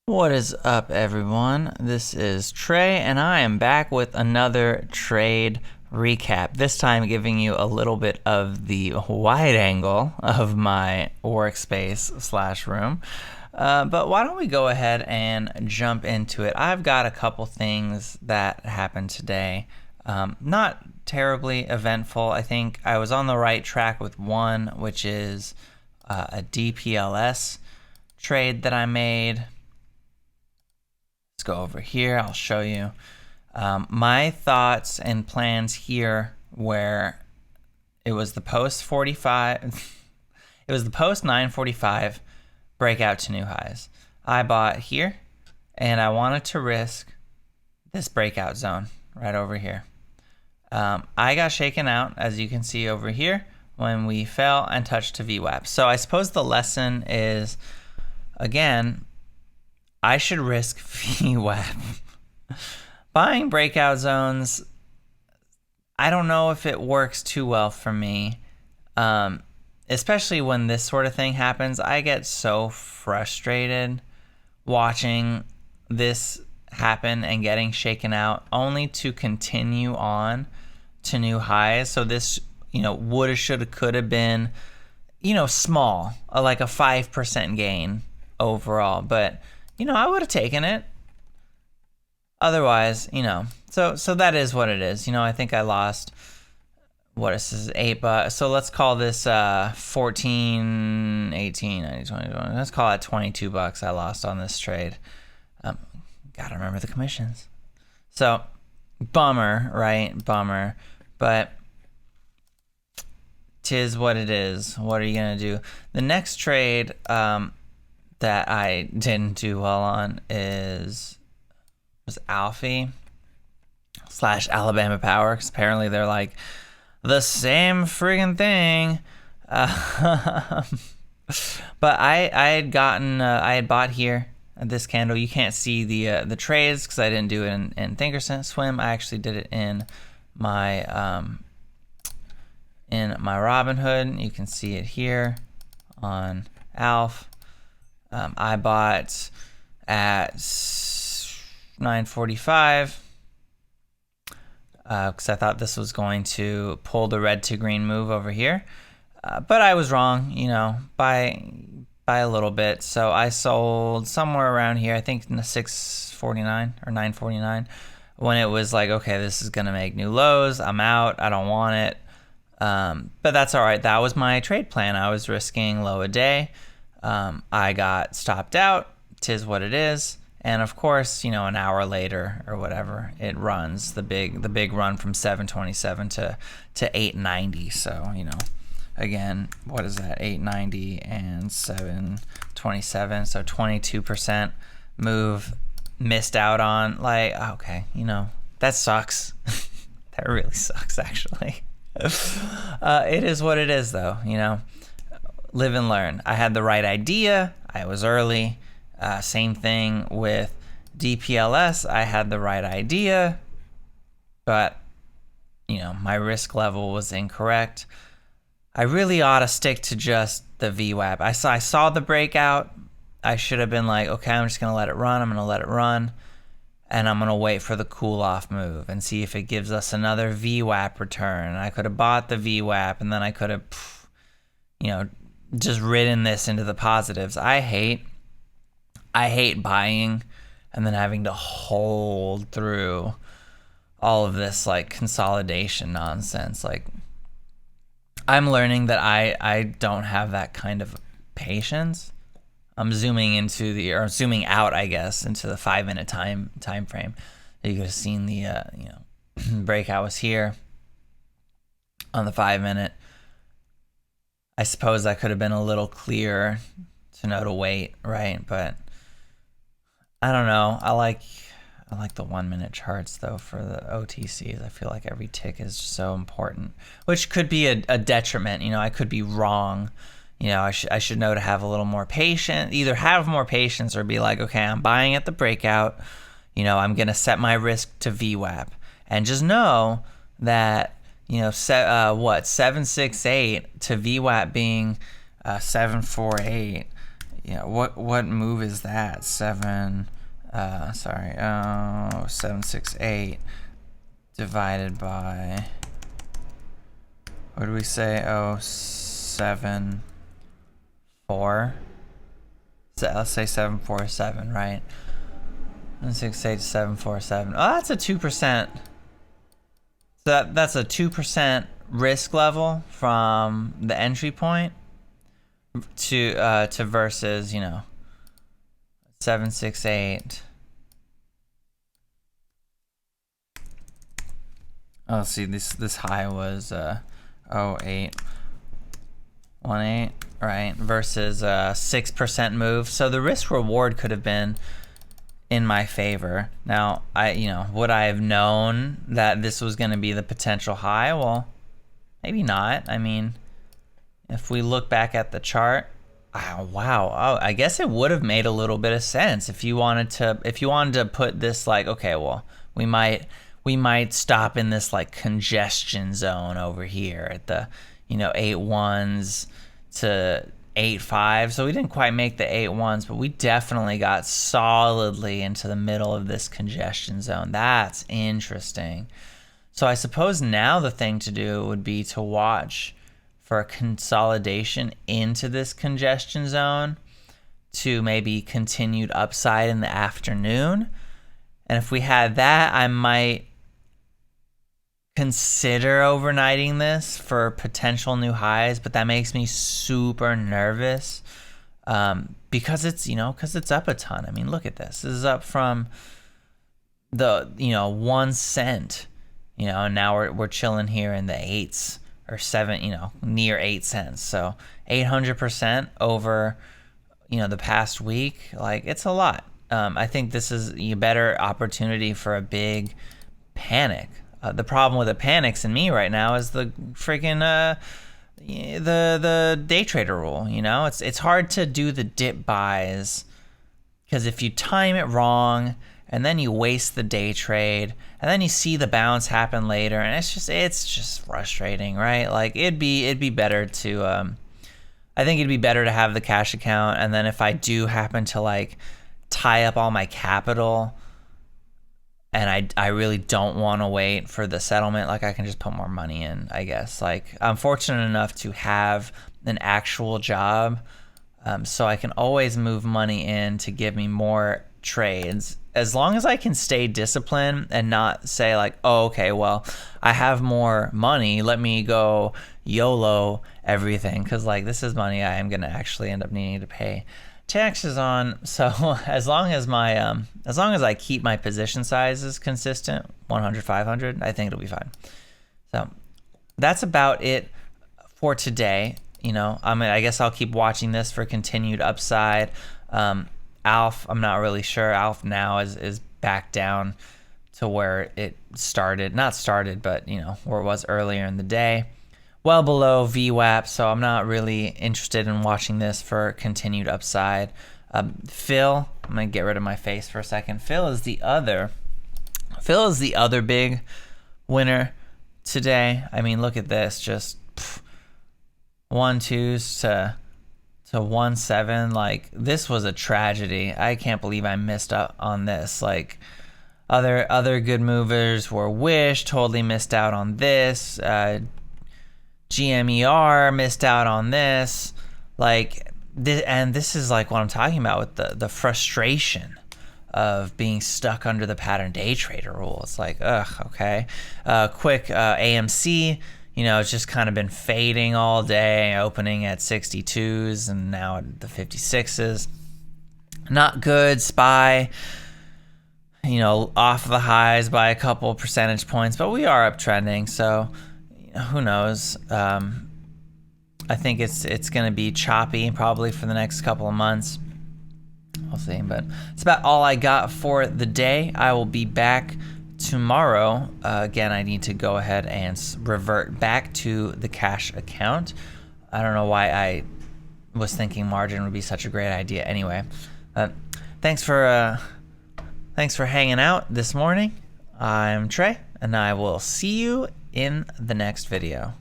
What is up, everyone? This is Trey, and I am back with another trade recap. This time giving you a little bit of the wide angle of my workspace slash room. But why don't we go ahead and jump into it? I've got a couple things that happened today. Not terribly eventful. I think I was on the right track with one, which is a DPLS trade that I made. Let's go over here. I'll show you my thoughts and plans here, where it was the post 45 it was the post 945 breakout to new highs. I bought here, and I wanted to risk this breakout zone right over here. I got shaken out, as you can see over here, when we fell and touched to VWAP. So I suppose the lesson is, again, I should risk VWAP. Buying breakout zones, I don't know if it works too well for me. Especially when this sort of thing happens. I get so frustrated watching this happen and getting shaken out, only to continue on to new highs. So this, woulda, shoulda, coulda been, small, like a 5% gain overall. But I would have taken it. Otherwise, so that is what it is. I think I lost, what is this, $8. So let's call this 14, 18, 19, 20, 20. Let's call it $22 I lost on this trade. Gotta remember the commissions. So bummer, right? Bummer. But tis what it is. What are you gonna do? The next trade that I didn't do well on was ALF / Alabama Power, because apparently they're like the same friggin' thing. But I had bought here at this candle. You can't see the trades because I didn't do it in Thinkorswim. I actually did it in my Robinhood. You can see it here on ALF. I bought at 9:45 because I thought this was going to pull the red to green move over here, but I was wrong, by a little bit. So I sold somewhere around here, I think in the 649 or 949, when it was like, okay, this is gonna make new lows. I'm out. I don't want it. But that's all right. That was my trade plan. I was risking low a day. I got stopped out. Tis what it is. And of course, an hour later or whatever, it runs the big run from 727 to 890. So, again, what is that? 890 and 727. So 22% move missed out on. Like, okay, that sucks. That really sucks, actually. It is what it is, though. Live and learn. I had the right idea. I was early. Same thing with DPLS. I had the right idea, but my risk level was incorrect. I really ought to stick to just the VWAP. I saw the breakout. I should have been like, okay, I'm just gonna let it run. I'm gonna let it run, and I'm gonna wait for the cool off move and see if it gives us another VWAP return. I could have bought the VWAP, and then I could have, just ridden this into the positives. I hate buying and then having to hold through all of this like consolidation nonsense. Like, I'm learning that I don't have that kind of patience. I'm zooming out, I guess, into the 5-minute time frame. You could have seen the breakout was here on the 5-minute. I suppose that could have been a little clearer to know to wait, right? But I don't know. I like the 1-minute charts though for the OTCs. I feel like every tick is so important, which could be a detriment. I could be wrong. I should know to have a little more patience. Either have more patience or be like, okay, I'm buying at the breakout. I'm gonna set my risk to VWAP, and just know that 768 to VWAP being 748 Yeah, what move is that? 768 divided by, what do we say? Oh, 7 4. So let's say 747, right? 168 to 747. Oh, that's a 2%. So that's a 2% risk level from the entry point to versus, 768. Oh, see, this high was 0818, right? Versus 6% move. So the risk reward could have been in my favor. Now, would I have known that this was going to be the potential high? Well, maybe not. I mean, if we look back at the chart, wow. Oh, I guess it would have made a little bit of sense if you wanted to put this like, okay, well, we might stop in this like congestion zone over here at the 8-1s to 8-5. So we didn't quite make the 8-1s, but we definitely got solidly into the middle of this congestion zone. That's interesting. So I suppose now the thing to do would be to watch for a consolidation into this congestion zone to maybe continued upside in the afternoon. And if we had that, I might consider overnighting this for potential new highs, but that makes me super nervous because it's up a ton. I mean, look at this. This is up from the 1 cent, and now we're chilling here in the 8s or 7, near 8 cents. So 800% over the past week. Like, it's a lot. I think this is a better opportunity for a big panic. The problem with the panics in me right now is the freaking the day trader rule. It's hard to do the dip buys because if you time it wrong and then you waste the day trade and then you see the bounce happen later, and it's just frustrating, right? Like it'd be better to I think it'd be better to have the cash account, and then if I do happen to like tie up all my capital and I really don't want to wait for the settlement, like I can just put more money in, I guess. Like I'm fortunate enough to have an actual job, so I can always move money in to give me more trades, as long as I can stay disciplined and not say like, oh, okay, well, I have more money, let me go YOLO everything, because like this is money I am gonna actually end up needing to pay taxes on. So as long as I keep my position sizes consistent, 100, 500, I think it'll be fine. So that's about it for today. I guess I'll keep watching this for continued upside. ALF, I'm not really sure. ALF now is back down to where it started, not started, but where it was earlier in the day. Well below VWAP, so I'm not really interested in watching this for continued upside. Phil, I'm gonna get rid of my face for a second. Phil is the other big winner today. I mean, look at this, just 1-2s to 1-7. Like this was a tragedy. I can't believe I missed out on this. Like other good movers were Wish, totally missed out on this. GMER missed out on this, and this is like what I'm talking about with the frustration of being stuck under the pattern day trader rule. It's like, ugh, okay. Quick AMC, it's just kind of been fading all day, opening at 62s and now at the 56s. Not good. SPY, off the highs by a couple percentage points, but we are uptrending, so who knows? I think it's going to be choppy probably for the next couple of months. We'll see, but it's about all I got for the day. I will be back tomorrow. Again, I need to go ahead and revert back to the cash account. I don't know why I was thinking margin would be such a great idea. Anyway, thanks for hanging out this morning. I'm Trey, and I will see you in the next video.